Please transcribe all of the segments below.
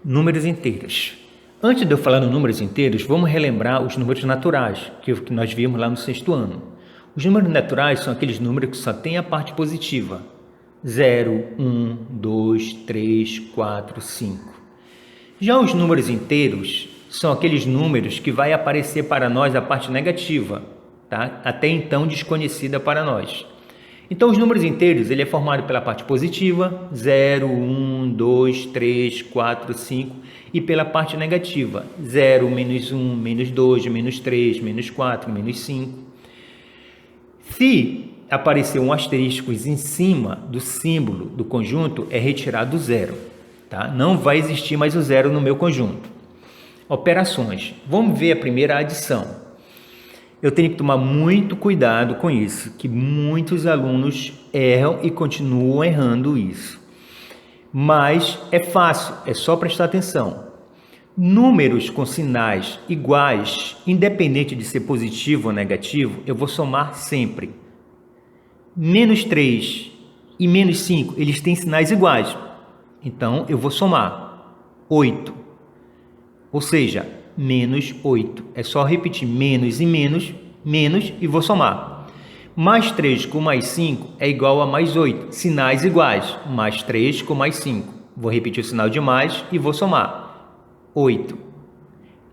Números inteiros. Antes de eu falar nos números inteiros, vamos relembrar os números naturais, que nós vimos lá no sexto ano. Os números naturais são aqueles números que só têm a parte positiva. 0, 1, 2, 3, 4, 5. Já os números inteiros são aqueles números que vai aparecer para nós a parte negativa, tá? Até então desconhecida para nós. Então, os números inteiros, ele é formado pela parte positiva, 0, 1, 2, 3, 4, 5, e pela parte negativa, 0, menos 1, menos 2, menos 3, menos 4, menos 5. Se aparecer um asterisco em cima do símbolo do conjunto, é retirado o zero, tá? Não vai existir mais o zero no meu conjunto. Operações. Vamos ver a primeira adição. Eu tenho que tomar muito cuidado com isso, que muitos alunos erram e continuam errando isso. Mas é fácil, é só prestar atenção. Números com sinais iguais, independente de ser positivo ou negativo, eu vou somar sempre. Menos 3 e menos 5, eles têm sinais iguais. Então, eu vou somar 8. Ou seja, menos 8. É só repetir menos e menos, menos e vou somar. Mais 3 com mais 5 é igual a mais 8. Sinais iguais. Mais 3 com mais 5. Vou repetir o sinal de mais e vou somar. 8.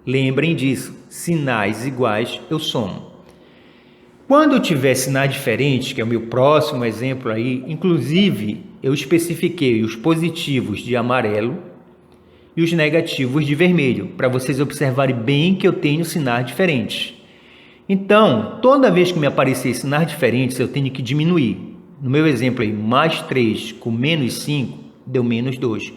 Lembrem disso. Sinais iguais eu somo. Quando eu tiver sinais diferentes, que é o meu próximo exemplo aí, inclusive eu especifiquei os positivos de amarelo e os negativos de vermelho, para vocês observarem bem que eu tenho sinais diferentes. Então, toda vez que me aparecer sinais diferentes, eu tenho que diminuir. No meu exemplo aí, mais 3 com menos 5, deu menos 2.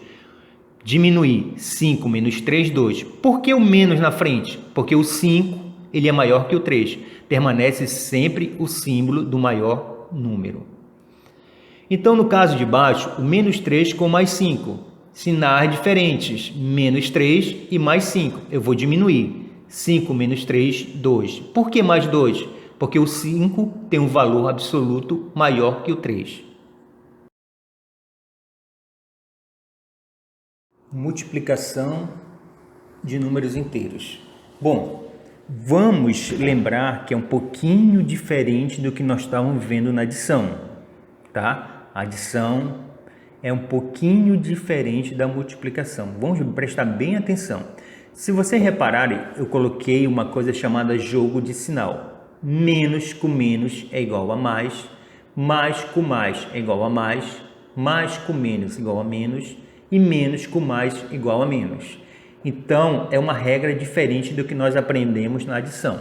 Diminuir 5 menos 3, 2. Por que o menos na frente? Porque o 5 ele é maior que o 3. Permanece sempre o símbolo do maior número. Então, no caso de baixo, o menos 3 com mais 5. Sinais diferentes, menos 3 e mais 5. Eu vou diminuir. 5 menos 3, 2. Por que mais 2? Porque o 5 tem um valor absoluto maior que o 3. Multiplicação de números inteiros. Bom, vamos lembrar que é um pouquinho diferente do que nós estávamos vendo na adição, tá? A adição é um pouquinho diferente da multiplicação. Vamos prestar bem atenção. Se vocês repararem, eu coloquei uma coisa chamada jogo de sinal. Menos com menos é igual a mais com mais é igual a mais com menos igual a menos, e menos com mais igual a menos. Então, é uma regra diferente do que nós aprendemos na adição.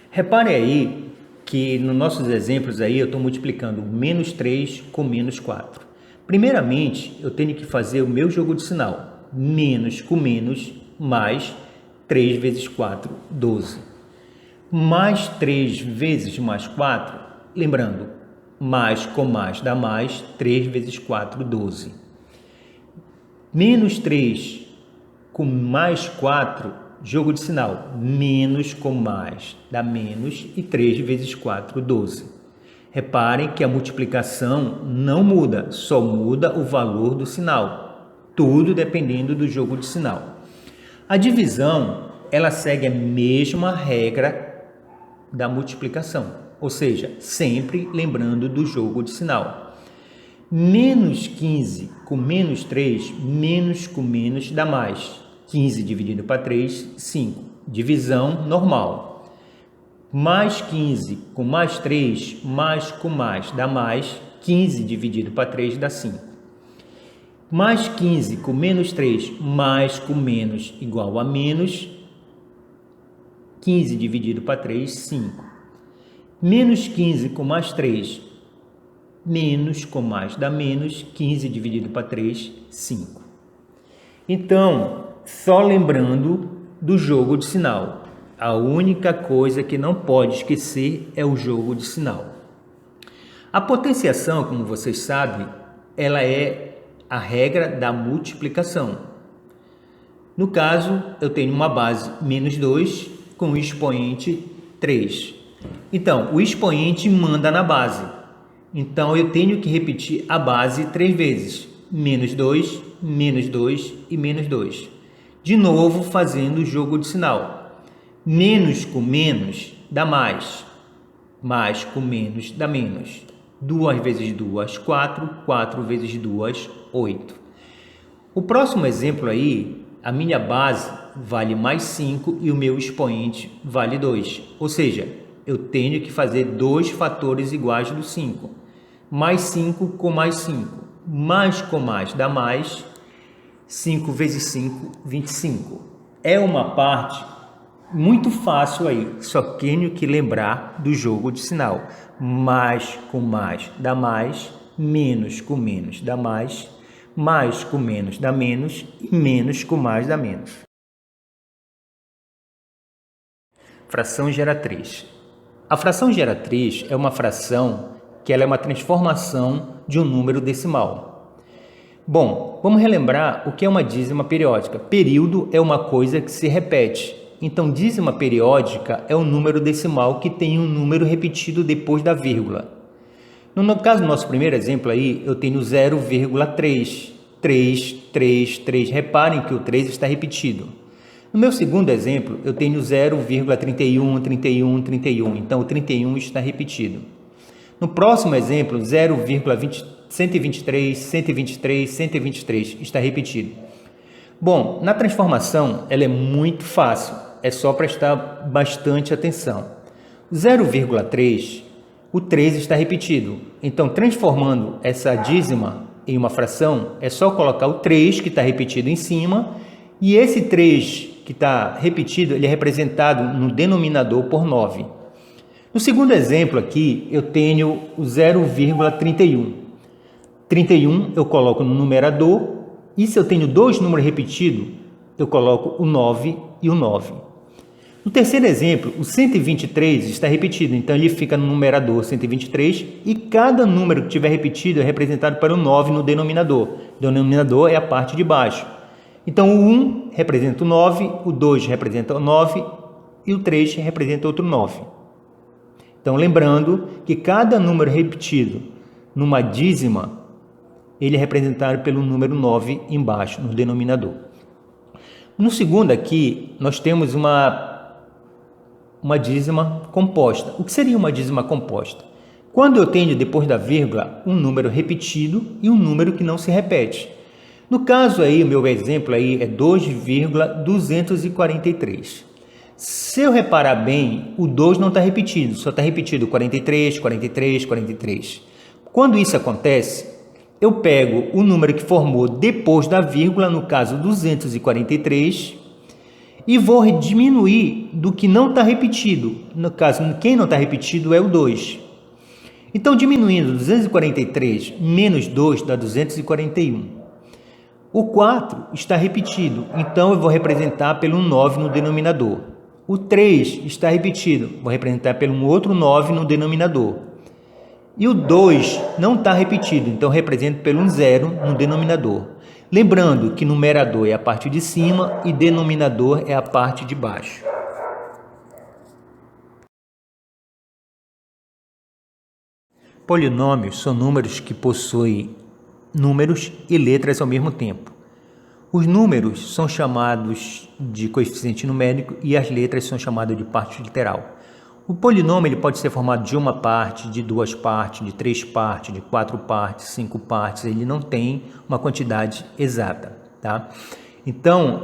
Repare aí que nos nossos exemplos aí eu estou multiplicando menos 3 com menos 4. Primeiramente, eu tenho que fazer o meu jogo de sinal. Menos com menos, mais 3 vezes 4, 12. Mais 3 vezes mais 4, lembrando, mais com mais dá mais, 3 vezes 4, 12. Menos 3 com mais 4, jogo de sinal. Menos com mais dá menos e 3 vezes 4, 12. Reparem que a multiplicação não muda, só muda o valor do sinal. Tudo dependendo do jogo de sinal. A divisão, ela segue a mesma regra da multiplicação, ou seja, sempre lembrando do jogo de sinal. Menos 15 com menos 3, menos com menos dá mais. 15 dividido para 3, 5. Divisão normal. Mais 15 com mais 3, mais com mais dá mais. 15 dividido para 3 dá 5. Mais 15 com menos 3, mais com menos igual a menos. 15 dividido para 3, 5. Menos 15 com mais 3, menos com mais dá menos. 15 dividido para 3, 5. Então, só lembrando do jogo de sinal. A única coisa que não pode esquecer é o jogo de sinal. A potenciação, como vocês sabem, ela é a regra da multiplicação. No caso, eu tenho uma base menos 2 com o expoente 3. Então, o expoente manda na base. Então, eu tenho que repetir a base 3 vezes. Menos 2, menos 2 e menos 2. De novo, fazendo o jogo de sinal. Menos com menos dá mais. Mais com menos dá menos. 2 vezes 2, 4. 4 vezes 2, 8. O próximo exemplo aí, a minha base vale mais 5 e o meu expoente vale 2. Ou seja, eu tenho que fazer dois fatores iguais do 5. Mais 5 com mais 5. Mais com mais dá mais. 5 vezes 5, 25. É uma parte muito fácil aí. Só tenho que lembrar do jogo de sinal. Mais com mais dá mais. Menos com menos dá mais. Mais com menos dá menos. E menos com mais dá menos. Fração geratriz. A fração geratriz é uma fração que ela é uma transformação de um número decimal. Bom, vamos relembrar o que é uma dízima periódica. Período é uma coisa que se repete. Então, dízima periódica é um número decimal que tem um número repetido depois da vírgula. No caso do nosso primeiro exemplo aí, eu tenho 0,3. 3, 3, 3. Reparem que o 3 está repetido. No meu segundo exemplo, eu tenho 0,31, 31, 31. Então, o 31 está repetido. No próximo exemplo, 123, 123, 123 está repetido. Bom, na transformação, ela é muito fácil. É só prestar bastante atenção. 0,3, o 3 está repetido. Então, transformando essa dízima em uma fração, é só colocar o 3 que está repetido em cima e esse 3 que está repetido, ele é representado no denominador por 9. No segundo exemplo aqui, eu tenho o 0,31. 31 eu coloco no numerador, e se eu tenho dois números repetidos, eu coloco o 9 e o 9. No terceiro exemplo, o 123 está repetido, então ele fica no numerador 123, e cada número que tiver repetido é representado pelo 9 no denominador. O denominador é a parte de baixo. Então, o 1 representa o 9, o 2 representa o 9 e o 3 representa outro 9. Então, lembrando que cada número repetido numa dízima, ele é representado pelo número 9 embaixo, no denominador. No segundo aqui, nós temos uma dízima composta. O que seria uma dízima composta? Quando eu tenho, depois da vírgula, um número repetido e um número que não se repete. No caso aí, o meu exemplo aí é 2,243. Se eu reparar bem, o 2 não está repetido, só está repetido 43, 43, 43. Quando isso acontece, eu pego o número que formou depois da vírgula, no caso 243, e vou diminuir do que não está repetido. No caso, quem não está repetido é o 2. Então, diminuindo 243 menos 2 dá 241. O 4 está repetido, então eu vou representar pelo 9 no denominador. O 3 está repetido, vou representar pelo outro 9 no denominador. E o 2 não está repetido, então eu represento pelo 0 no denominador. Lembrando que numerador é a parte de cima e denominador é a parte de baixo. Polinômios são números que possuem números e letras ao mesmo tempo. Os números são chamados de coeficiente numérico e as letras são chamadas de parte literal. O polinômio ele pode ser formado de uma parte, de duas partes, de três partes, de quatro partes, 5 partes. Ele não tem uma quantidade exata, tá? Então,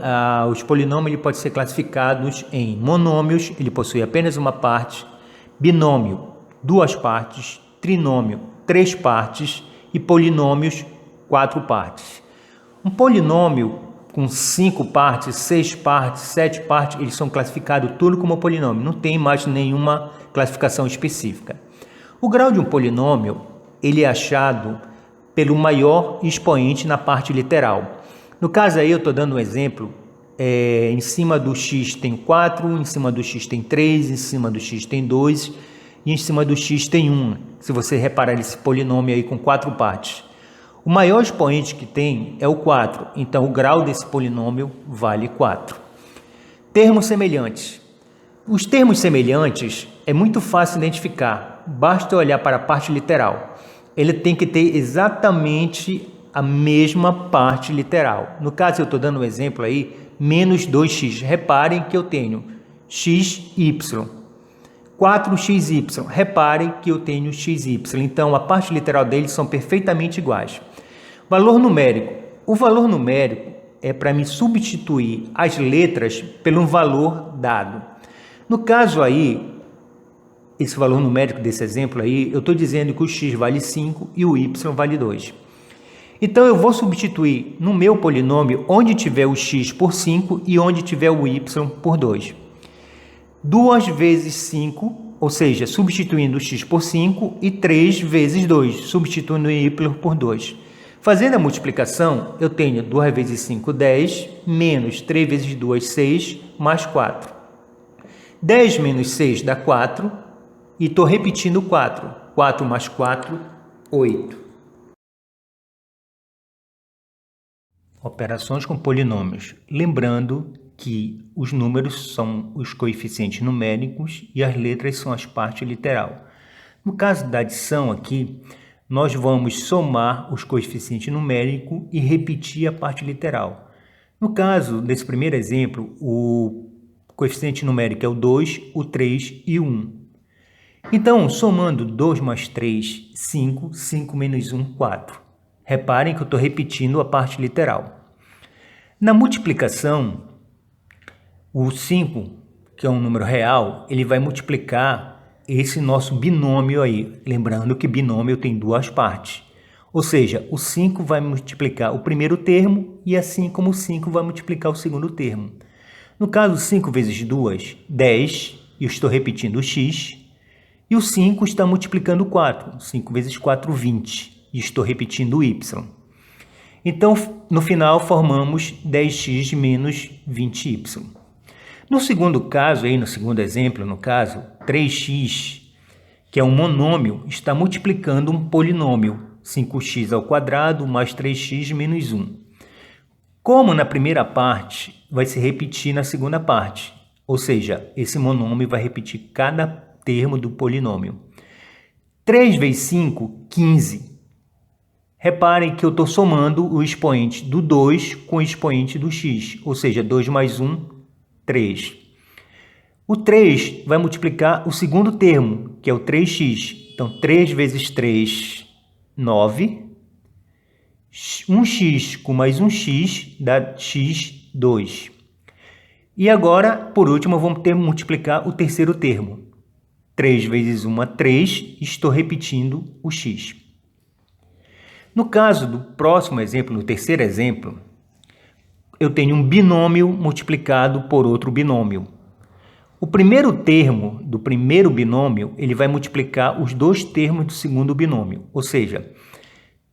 os polinômios ele pode ser classificados em monômios, ele possui apenas uma parte, binômio, duas partes, trinômio, três partes e polinômios, 4 partes. Um polinômio com 5 partes, 6 partes, 7 partes, eles são classificados tudo como polinômio, não tem mais nenhuma classificação específica. O grau de um polinômio, ele é achado pelo maior expoente na parte literal. No caso aí eu estou dando um exemplo, em cima do x tem 4, em cima do x tem 3, em cima do x tem 2 e em cima do x tem 1. Se você reparar esse polinômio aí com 4 partes. O maior expoente que tem é o 4, então o grau desse polinômio vale 4. Termos semelhantes. Os termos semelhantes é muito fácil identificar, basta olhar para a parte literal. Ele tem que ter exatamente a mesma parte literal. No caso, eu estou dando um exemplo aí, menos 2x. Reparem que eu tenho xy. 4xy. Reparem que eu tenho xy. Então, a parte literal deles são perfeitamente iguais. Valor numérico. O valor numérico é para me substituir as letras pelo valor dado. No caso aí, esse valor numérico desse exemplo aí, eu estou dizendo que o x vale 5 e o y vale 2. Então, eu vou substituir no meu polinômio onde tiver o x por 5 e onde tiver o y por 2. 2 vezes 5, ou seja, substituindo o x por 5, e 3 vezes 2, substituindo o y por 2. Fazendo a multiplicação, eu tenho 2 vezes 5, 10, menos 3 vezes 2, 6, mais 4. 10 menos 6 dá 4, e estou repetindo 4. 4 mais 4, 8. Operações com polinômios. Lembrando que os números são os coeficientes numéricos e as letras são as partes literal. No caso da adição aqui, nós vamos somar os coeficientes numéricos e repetir a parte literal. No caso desse primeiro exemplo, o coeficiente numérico é o 2, o 3 e o 1. Então, somando 2 mais 3, 5, 5 menos 1, 4. Reparem que eu estou repetindo a parte literal. Na multiplicação, o 5, que é um número real, ele vai multiplicar esse nosso binômio aí. Lembrando que binômio tem duas partes. Ou seja, o 5 vai multiplicar o primeiro termo e assim como o 5 vai multiplicar o segundo termo. No caso, 5 vezes 2, 10, e eu estou repetindo o x. E o 5 está multiplicando 4. 5 vezes 4, 20. E estou repetindo o y. Então, no final, formamos 10x menos 20y. No segundo caso, aí no segundo exemplo, no caso, 3x, que é um monômio, está multiplicando um polinômio. 5x ao quadrado mais 3x menos 1. Como na primeira parte, vai se repetir na segunda parte. Ou seja, esse monômio vai repetir cada termo do polinômio. 3 vezes 5, 15. Reparem que eu estou somando o expoente do 2 com o expoente do x, ou seja, 2 mais 1, 3. O 3 vai multiplicar o segundo termo, que é o 3x. Então, 3 vezes 3, 9. 1x com mais 1x dá x, 2. E agora, por último, vamos ter que multiplicar o terceiro termo. 3 vezes 1, 3, estou repetindo o x. No caso do próximo exemplo, no terceiro exemplo, eu tenho um binômio multiplicado por outro binômio. O primeiro termo do primeiro binômio, ele vai multiplicar os dois termos do segundo binômio. Ou seja,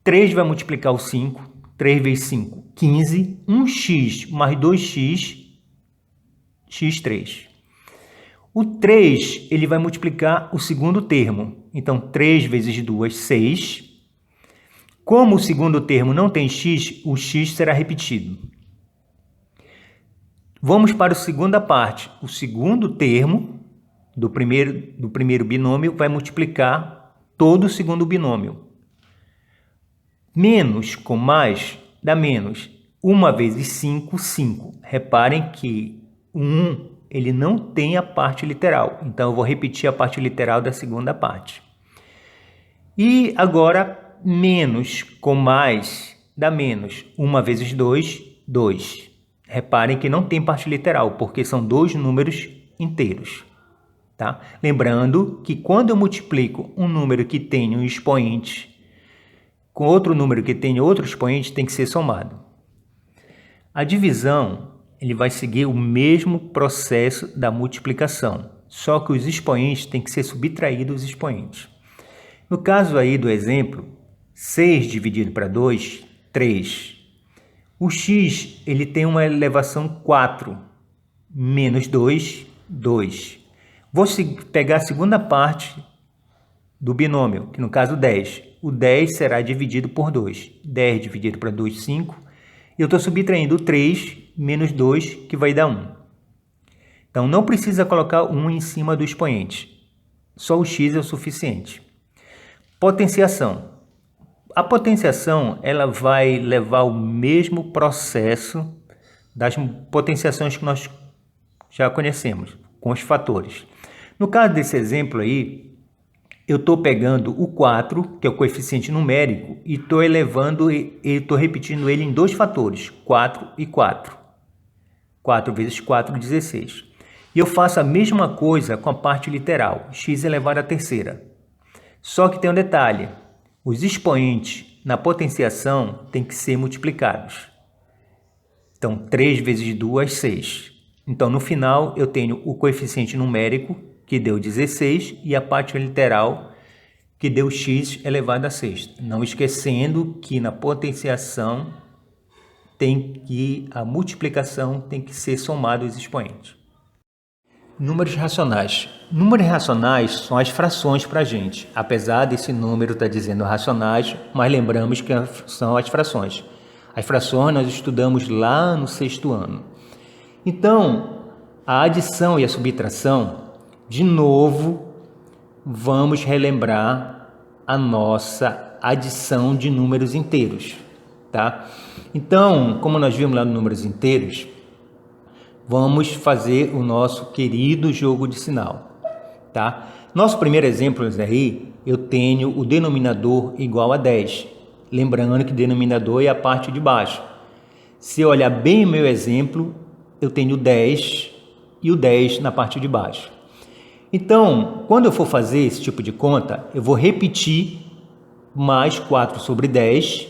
3 vai multiplicar o 5, 3 vezes 5, 15, 1x mais 2x, x3. O 3, ele vai multiplicar o segundo termo. Então, 3 vezes 2, 6. Como o segundo termo não tem x, o x será repetido. Vamos para a segunda parte. O segundo termo do primeiro binômio vai multiplicar todo o segundo binômio. Menos com mais dá menos. 1 vezes 5, 5. Reparem que 1 ele não tem a parte literal. Então, eu vou repetir a parte literal da segunda parte. E agora, menos com mais dá menos. 1 vezes 2, 2. Reparem que não tem parte literal, porque são dois números inteiros. Tá? Lembrando que quando eu multiplico um número que tem um expoente com outro número que tem outro expoente, tem que ser somado. A divisão, ele vai seguir o mesmo processo da multiplicação, só que os expoentes têm que ser subtraídos dos expoentes. No caso aí do exemplo, 6 dividido para 2, 3. O x, ele tem uma elevação 4, menos 2, 2. Vou pegar a segunda parte do binômio, que no caso 10. O 10 será dividido por 2. 10 dividido para 2, 5. E eu estou subtraindo o 3 menos 2, que vai dar 1. Então, não precisa colocar 1 em cima do expoente. Só o x é o suficiente. Potenciação. A potenciação, ela vai levar o mesmo processo das potenciações que nós já conhecemos, com os fatores. No caso desse exemplo aí, eu estou pegando o 4, que é o coeficiente numérico, e estou elevando e estou repetindo ele em dois fatores, 4 e 4. 4 vezes 4, 16. E eu faço a mesma coisa com a parte literal, x elevado à terceira. Só que tem um detalhe, os expoentes na potenciação têm que ser multiplicados. Então, 3 vezes 2, 6. Então, no final, eu tenho o coeficiente numérico, que deu 16, e a parte literal, que deu x elevado a sexta. Não esquecendo que na potenciação a multiplicação tem que ser somada aos expoentes. Números racionais. Números racionais são as frações para a gente. Apesar desse número estar dizendo racionais, mas lembramos que são as frações. As frações nós estudamos lá no 6º ano. Então, a adição e a subtração, de novo, vamos relembrar a nossa adição de números inteiros, tá? Então, como nós vimos lá no números inteiros, vamos fazer o nosso querido jogo de sinal, tá? Nosso primeiro exemplo aí, eu tenho o denominador igual a 10. Lembrando que denominador é a parte de baixo. Se eu olhar bem o meu exemplo, eu tenho 10 e o 10 na parte de baixo. Então, quando eu for fazer esse tipo de conta, eu vou repetir mais 4 sobre 10.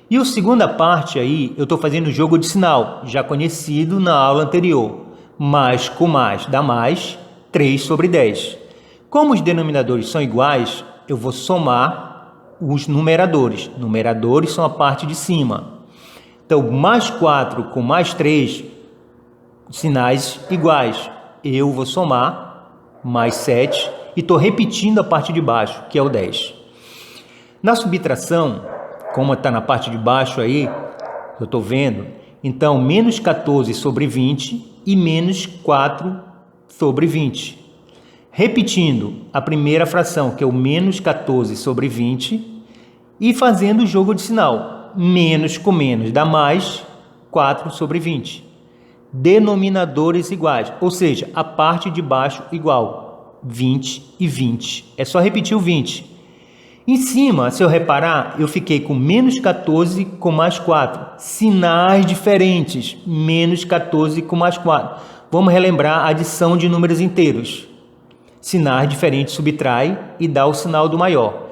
E a segunda parte aí, eu estou fazendo o jogo de sinal, já conhecido na aula anterior. Mais com mais dá mais 3 sobre 10. Como os denominadores são iguais, eu vou somar os numeradores. Numeradores são a parte de cima. Então, mais 4 com mais 3, sinais iguais. Eu vou somar mais 7 e estou repetindo a parte de baixo, que é o 10. Na subtração, como está na parte de baixo aí, eu estou vendo, então menos 14 sobre 20 e menos 4 sobre 20. Repetindo a primeira fração, que é o menos 14 sobre 20, e fazendo o jogo de sinal. Menos com menos dá mais 4 sobre 20. Denominadores iguais, ou seja, a parte de baixo igual, 20 e 20. É só repetir o 20. Em cima, se eu reparar, eu fiquei com menos 14 com mais 4. Sinais diferentes, menos 14 com mais 4. Vamos relembrar a adição de números inteiros. Sinais diferentes subtrai e dá o sinal do maior.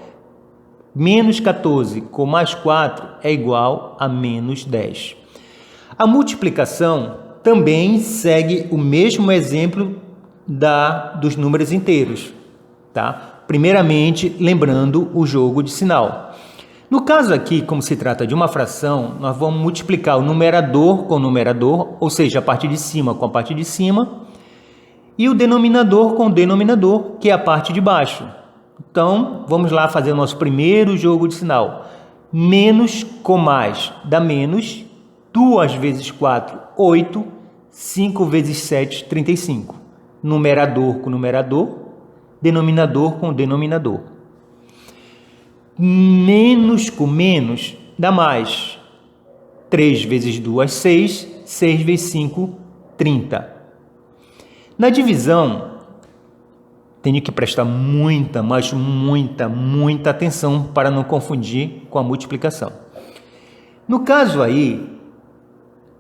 Menos 14 com mais 4 é igual a menos 10. A multiplicação também segue o mesmo exemplo dos números inteiros, tá? Primeiramente, lembrando o jogo de sinal. No caso aqui, como se trata de uma fração, nós vamos multiplicar o numerador com o numerador, ou seja, a parte de cima com a parte de cima, e o denominador com o denominador, que é a parte de baixo. Então, vamos lá fazer o nosso primeiro jogo de sinal. Menos com mais dá menos, 2 vezes 4, 8, 5 vezes 7, 35. Numerador com numerador, denominador com denominador. Menos com menos dá mais. 3 vezes 2, 6, 6 vezes 5, 30. Na divisão, tenho que prestar muita, mas muita atenção para não confundir com a multiplicação. No caso aí,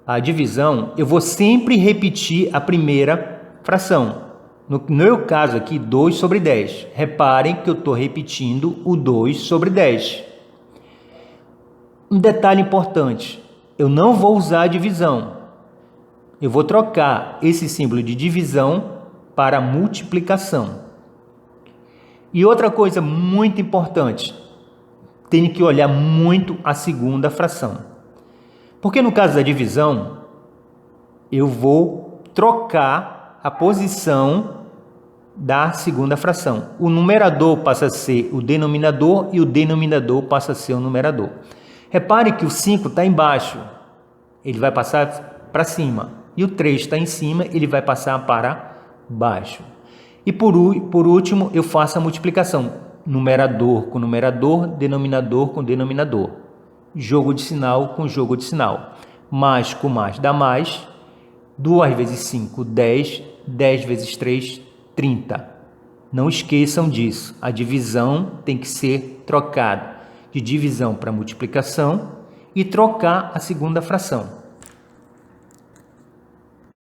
a divisão, eu vou sempre repetir a primeira fração. No meu caso aqui, 2 sobre 10. Reparem que eu estou repetindo o 2 sobre 10. Um detalhe importante, eu não vou usar a divisão. Eu vou trocar esse símbolo de divisão para multiplicação. E outra coisa muito importante, tenho que olhar muito a segunda fração. Porque no caso da divisão, eu vou trocar a posição da segunda fração. O numerador passa a ser o denominador e o denominador passa a ser o numerador. Repare que o 5 está embaixo, ele vai passar para cima. E o 3 está em cima, ele vai passar para baixo. E por último, eu faço a multiplicação. numerador com numerador, denominador com denominador. Jogo de sinal com jogo de sinal. Mais com mais dá mais. 2 vezes 5, 10. 10 vezes 3, 30. Não esqueçam disso. A divisão tem que ser trocada de divisão para multiplicação e trocar a segunda fração.